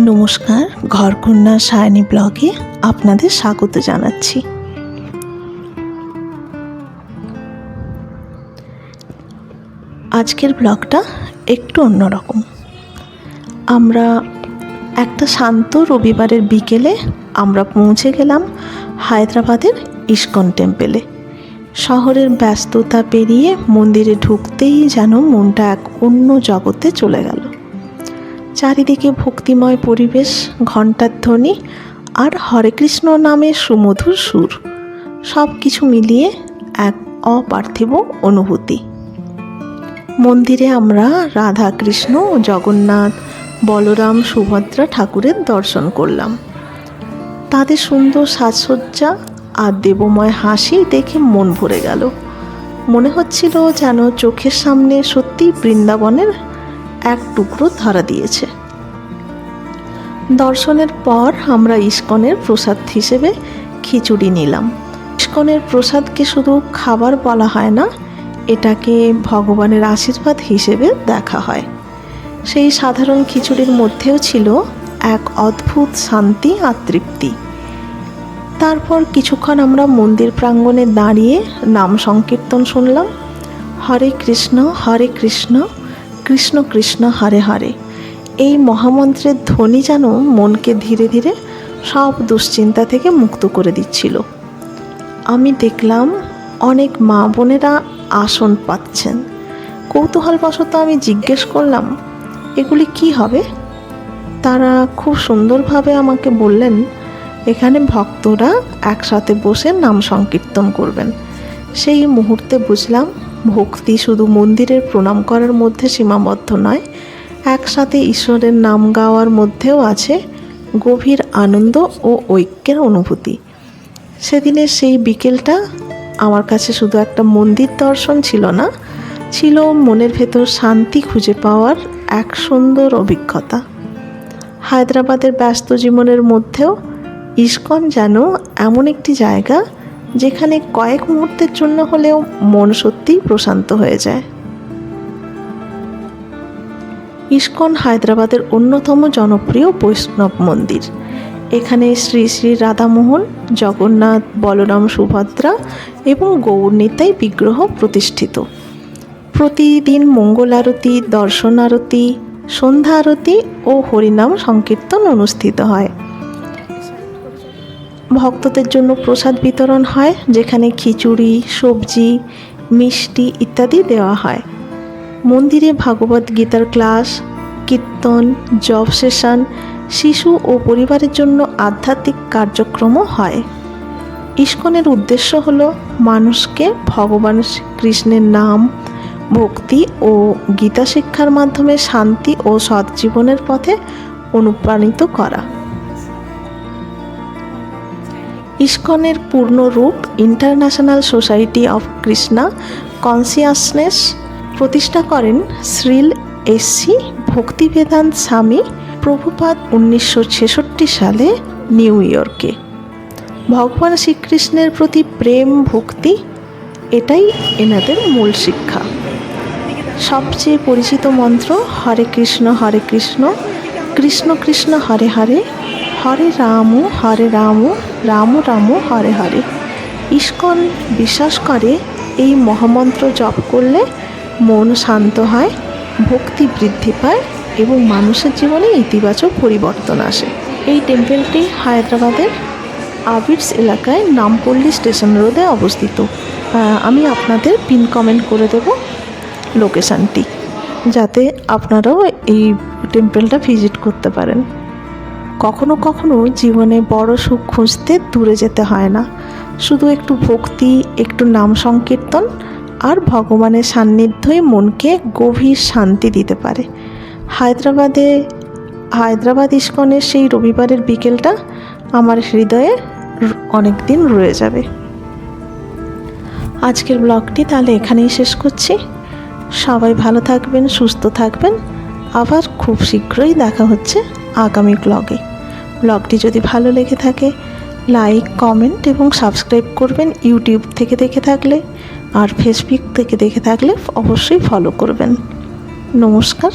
নমস্কার, ঘরকন্যা সায়নী ব্লগে আপনাদের স্বাগত জানাচ্ছি। আজকের ব্লগটা একটু অন্যরকম। আমরা একটা শান্ত রবিবারের বিকেলে আমরা পৌঁছে গেলাম হায়দ্রাবাদের ইস্কন টেম্পেলে। শহরের ব্যস্ততা পেরিয়ে মন্দিরে ঢুকতেই যেন মনটা এক অন্য জগতে চলে গেল। চারিদিকে ভক্তিময় পরিবেশ, ঘণ্টার ধ্বনি আর হরে কৃষ্ণ নামের সুমধুর সুর, সব কিছু মিলিয়ে এক অপার্থিব অনুভূতি। মন্দিরে আমরা রাধা কৃষ্ণ, জগন্নাথ, বলরাম, সুভদ্রা ঠাকুরের দর্শন করলাম। তাদের সুন্দর সাজসজ্জা আর দেবময় হাসি দেখে মন ভরে গেল। মনে হচ্ছিল যেন চোখের সামনে সত্যি বৃন্দাবনের এক টুকরো ধরা দিয়েছে। দর্শনের পর আমরা ইস্কনের প্রসাদ হিসেবে খিচুড়ি নিলাম। ইস্কনের প্রসাদকে শুধু খাবার বলা হয় না, এটাকে ভগবানের আশীর্বাদ হিসেবে দেখা হয়। সেই সাধারণ খিচুড়ির মধ্যেও ছিল এক অদ্ভুত শান্তি আর তৃপ্তি। তারপর কিছুক্ষণ আমরা মন্দির প্রাঙ্গণে দাঁড়িয়ে নাম সংকীর্তন শুনলাম। হরে কৃষ্ণ কৃষ্ণ কৃষ্ণ হরে হরে, এই মহামন্ত্রের ধ্বনি যেন মনকে ধীরে ধীরে সব দুশ্চিন্তা থেকে মুক্ত করে দিচ্ছিল। আমি দেখলাম অনেক মা বোনেরা আসন পাচ্ছেন। কৌতূহলবশত আমি জিজ্ঞেস করলাম, এগুলি কি হবে? তারা খুব সুন্দরভাবে আমাকে বললেন, এখানে ভক্তরা একসাথে বসে নাম সংকীর্তন করবেন। সেই মুহূর্তে বুঝলাম, ভক্তি শুধু মন্দিরের প্রণাম করার মধ্যে সীমাবদ্ধ নয়, একসাথে ঈশ্বরের নাম গাওয়ার মধ্যেও আছে গভীর আনন্দ ও ঐক্যের অনুভূতি। সেদিনের সেই বিকেলটা আমার কাছে শুধু একটা মন্দির দর্শন ছিল না, ছিল মনের ভেতর শান্তি খুঁজে পাওয়ার এক সুন্দর অভিজ্ঞতা। হায়দ্রাবাদের ব্যস্ত জীবনের মধ্যেও ইস্কন যেন এমন একটি জায়গা যেখানে কয়েক মুহূর্তের জন্য হলেও মন সত্যিই প্রশান্ত হয়ে যায়। ইস্কন হায়দ্রাবাদের অন্যতম জনপ্রিয় বৈষ্ণব মন্দির। এখানে শ্রী শ্রী রাধামোহন, জগন্নাথ, বলরাম, সুভদ্রা এবং গৌর নিতাই বিগ্রহ প্রতিষ্ঠিত। প্রতিদিন মঙ্গল আরতি, দর্শন আরতি, সন্ধ্যা আরতি ও হরিনাম সংকীর্তন অনুষ্ঠিত হয়। ভক্তদের জন্য প্রসাদ বিতরণ হয়, যেখানে খিচুড়ি, সবজি, মিষ্টি ইত্যাদি দেওয়া হয়। মন্দিরে ভাগবত গীতার ক্লাস, কীর্তন, জপ সেশন, শিশু ও পরিবারের জন্য আধ্যাত্মিক কার্যক্রমও হয়। ইস্কনের উদ্দেশ্য হলো মানুষকে ভগবান কৃষ্ণের নাম, ভক্তি ও গীতা শিক্ষার মাধ্যমে শান্তি ও সৎজীবনের পথে অনুপ্রাণিত করা। ইস্কনের পূর্ণ রূপ international society of Krishna consciousness প্রতিষ্ঠা করেন শ্রীল এস.সি. ভক্তিবেদান্ত স্বামী প্রভুপাদ 1966 সালে নিউ ইয়র্কে। ভগবান শ্রীকৃষ্ণের প্রতি প্রেম, ভক্তি, এটাই এনাদের মূল শিক্ষা। সবচেয়ে পরিচিত মন্ত্র হরে কৃষ্ণ কৃষ্ণ কৃষ্ণ হরে হরে, হরে রাম রাম রাম হরে হরে। ইস্কন বিশ্বাস করে এই মহামন্ত্র জপ করলে মন শান্ত হয়, ভক্তি বৃদ্ধি পায় এবং মানুষের জীবনে ইতিবাচক পরিবর্তন আসে। এই টেম্পলটি হায়দ্রাবাদের আবির্স এলাকায় নামপল্লী স্টেশন রোডে অবস্থিত। আমি আপনাদের পিন কমেন্ট করে দেব লোকেশানটি, যাতে আপনারাও এই টেম্পলটা ভিজিট করতে পারেন। কখনো কখনো জীবনে বড় সুখ খুঁজতে দূরে যেতে হয় না, শুধু একটু ভক্তি, একটু নাম সংকীর্তন আর ভগবানের সান্নিধ্যই মনকে গভীর শান্তি দিতে পারে। হায়দ্রাবাদ ইস্কনের সেই রবিবারের বিকেলটা আমার হৃদয়ে অনেক দিন রয়ে যাবে। আজকের ব্লগটি তাহলে এখানেই শেষ করছি। সবাই ভালো থাকবেন, সুস্থ থাকবেন। আবার খুব শীঘ্রই দেখা হচ্ছে আগামী ব্লগটি যদি ভালো লেগে থাকে লাইক, কমেন্ট এবং সাবস্ক্রাইব করবেন ইউটিউব থেকে দেখে থাকলে, আর ফেসবুক থেকে দেখে থাকলে অবশ্যই ফলো করবেন। নমস্কার।